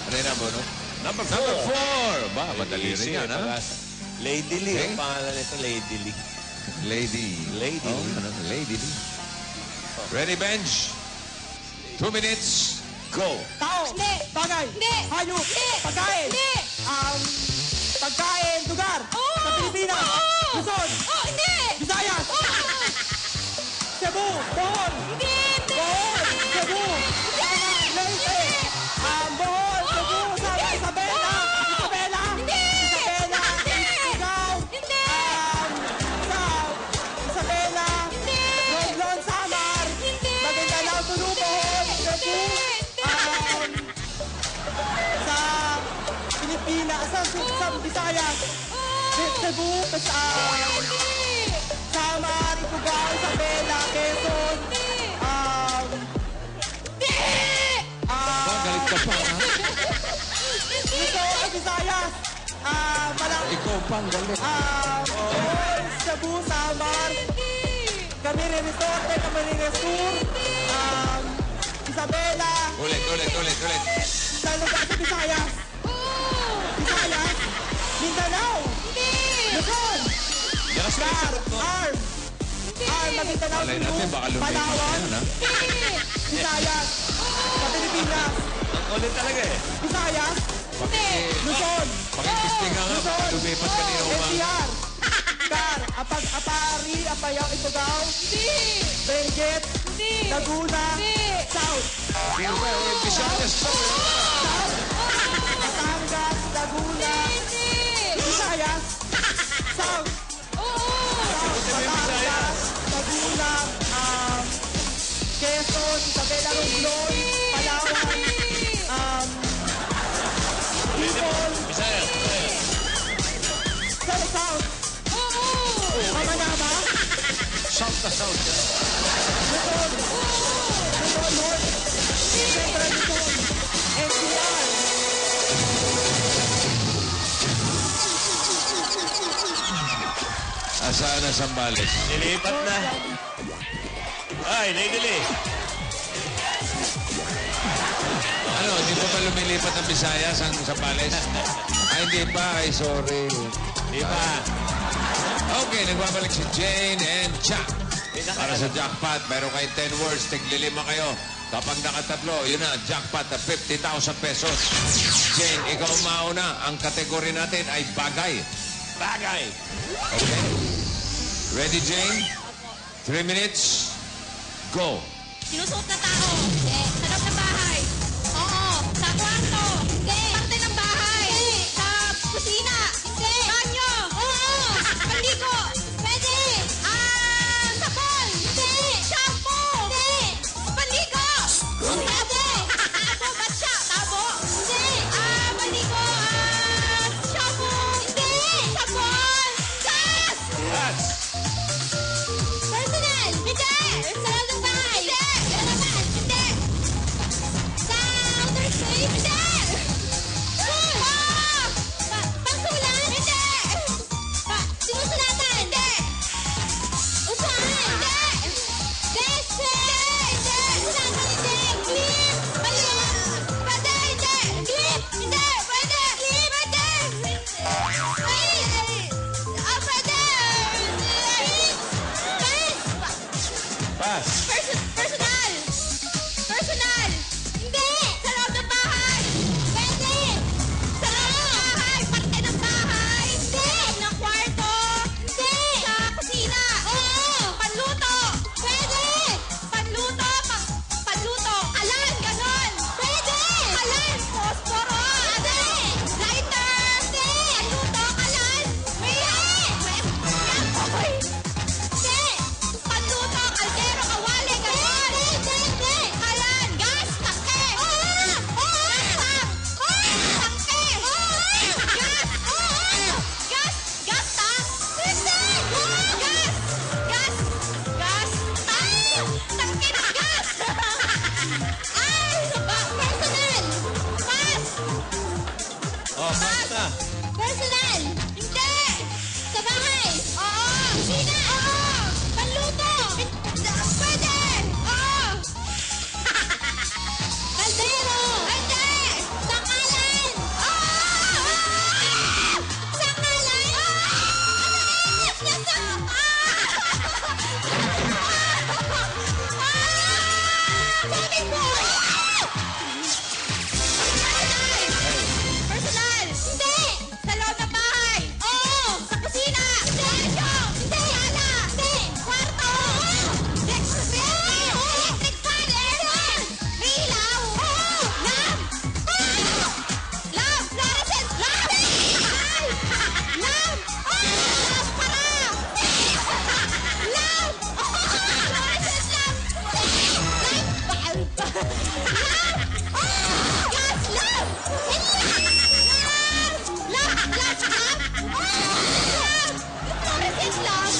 Ano yung number, no? Number 4. Number 4. Ba, madali rin yan, ha? Lady Lee. Okay. Ang pangalan nito, Lady Lee. Lady. Lady Oh, Lee. ano? Lady Lee. Ready, bench? 2 minutes. Go. Tao. Hindi. Bagay. Hindi. Hayop. Hindi. Pagkain. Hindi. Pagkain. Lugar. Oo. Sa Pilipinas. Oo. Luzon. Oh, hindi. Visayas. Oh. Cebu. Bohol. Hindi. Hindi. Bohol. Cebu. Leyte. Bohol. Cebu. Sara. Isabela. Isabela. Hindi. Isabela. Igao. Hindi. Isabela. Hindi. Romblon. Samar. Hindi. Maguindanao. Tulupon. Cebu. Sa Pilipinas. Sa Visayas. Cebu. Samar. Ifugao. Isabela. Quezon. Galit ka pa, ha? Luzon. Visayas. Ikaw pang galit. Bohol. Cebu. Samar. Camarines Norte. Camarines Sur. Isabela. Ulit. Sa lugar sa Visayas. Visayas. Mindanao. Luzon. Yakas mo yung sagot mo. Arm. Maguindanao. Malay natin, baka lumipas Palawan. yan, ha? Visayas. Sa Pilipinas. Ang kulit talaga eh. Visayas. Luzon. Pakipistinga nga, baka lumipas kanina umaga. NCR. Car. Apari. Apayao. Ifugao. Benguet. Laguna. South. Visayas pa. Batangas. Laguna. Visayas. South. Batangas. Laguna. Quezon. Isabela. Romblon. Palawan. Bicol. Bisaya. South. Mamanama. South na south. Luzon. Luzon North. Central Luzon. NCR. Asaan na Sambales? Nilipat na. Ay, Lady Lee. Ano, hindi pa ba lumilipat ng Visayas ang Sambales? Ay, hindi pa. Ay, sorry. Di ba? Okay, nagbabalik si Jane and Chuck. Para sa jackpot, meron kayo 10 words, tiglilima kayo. Kapag nakatatlo, yun na, jackpot na 50,000 pesos. Jane, ikaw mauna. Ang kategory natin ay bagay. Bagay. Okay? Ready, Jane? 3 minutes. Go. Sinusuot na tao. Sa loob ng bahay. Oo. Sa kwarto. Hindi. Parte ng bahay. Hindi. Sa kusina. Hindi. Banyo. Oo. Panligo. Pwede. Sabon. Hindi. Shampoo. Hindi. Panligo. Pwede. Ako ba siya? Tabo. Hindi. Panligo. Shampoo. Hindi. Sabon. Gas. Gas. Personal. Hindi. Sa loob ng bahay. Hindi. Sa labas. Hindi. Swimming pool! Personal! Hindi! Sa loob ng bahay! Oo! Sa kusina! Hindi! Hindi! Sala! Hindi! Kwarto! Electric fan! Aircon! May ilaw! Oo! Lamp! Lamp! Fluorescent! Lamp! Lamp! Lampara! Lamp! Fluorescent lamp! Lamp! Gas lamp! Lamp! Lamp! Fluorescent lamp!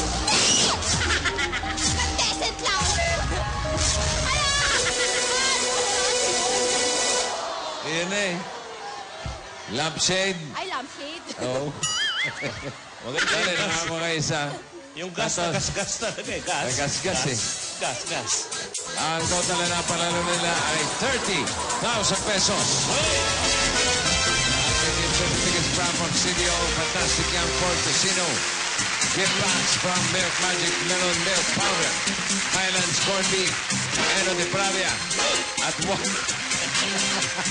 Incandescent lamp! Yan na eh. Lampshade. Ay, lampshade. Oo. Maganda Dali, yung gas. nakako kayo isa. Yung gas na Tapos, gas talaga eh. Gas. Gas eh. Gas. Ang total na panalo nila ay 30,000 pesos. Tickets from CDO, Fantastic Young Ford Casino. Gift packs from Milk Magic Melon Milk Powder. Highlands Corned Beef. Eno de Pravia. At wow.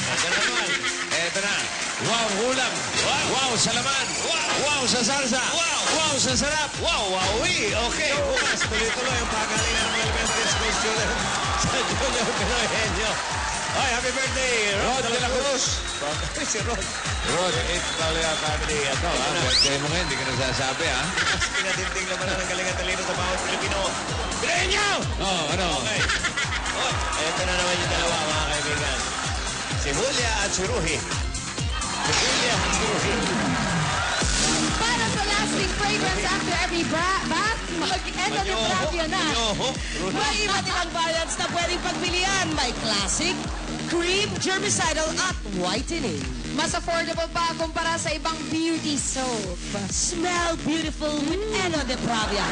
Ito naman. Eto na. Wow, ulam. Wow, sa laman. Wow, sa salsa. Wow, sa sarap. Wow, wowie. Okay, bukas tuloy-tuloy ang pagalingan ng elementary school student sa Junior Pinoy Henyo. Ay, happy birthday, Rod de la Cruz. Si Rod. Rod, 8 talaga family. Ito, birthday mo ngayon, hindi ka nagsasabi, ha? Mas pinatinding naman ng galing at talino sa bawat Pilipino. Pinayin niyo! Ano? Okay. Oh, eto na naman yung dalawa, mga kaibigan. Si Julia at si Ruhi. Para sa lasting fragrance after every bath, mag-Eno de Pravia na. May iba't ibang variants na pwedeng pagpilian. May classic, cream, germicidal at whitening. Mas affordable pa kumpara sa ibang beauty soap. Smell beautiful with Eno de Pravia.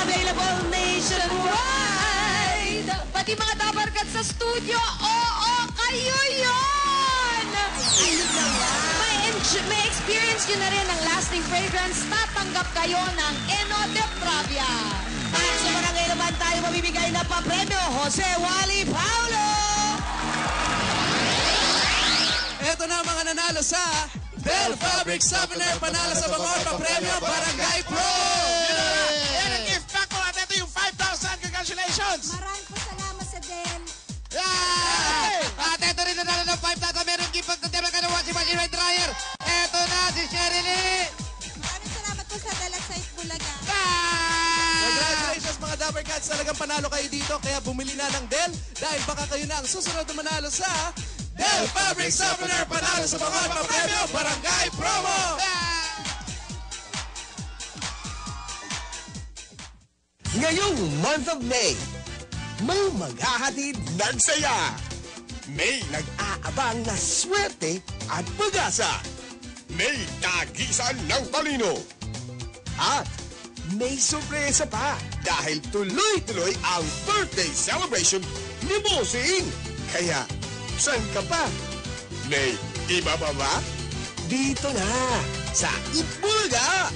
Available nationwide. Pati mga dabarkat sa studio, oo, kayo yun! May experience nyo na rin ang lasting fragrance, tatanggap kayo ng Eno de Pravia. At sa barangay naman tayo mamimigay na papremyo, Jose Wally Paulo! Ito na ang mga nanalo sa Del Fabric Softener, panalo sa mga papremyo, Barangay Pro! Yan ang gift pack ko at ito yung 5,000. Congratulations! Maraming po salamat sa Del. At ito rin nanalo ng 5,000. Meron gift pack na ka ng washing machine and dryer. Ito na si Sherilyn! Maraming salamat po sa Del at sa Bulaga. Congratulations mga Dapper Cats! Talagang panalo kayo dito, kaya bumili na ng Del dahil baka kayo na ang susunod na manalo sa Del Fabric Softener, panalo sa mga papremyo, Barangay Promo! Ngayong month of May, may maghahatid ng saya. May nag-aabang na swerte at pag-asa. May tagisan ng talino. At may sorpresa pa dahil tuloy-tuloy ang birthday celebration ni Bossing. Kaya, saan ka pa? May iba pa ba? Dito na sa Itbulaga!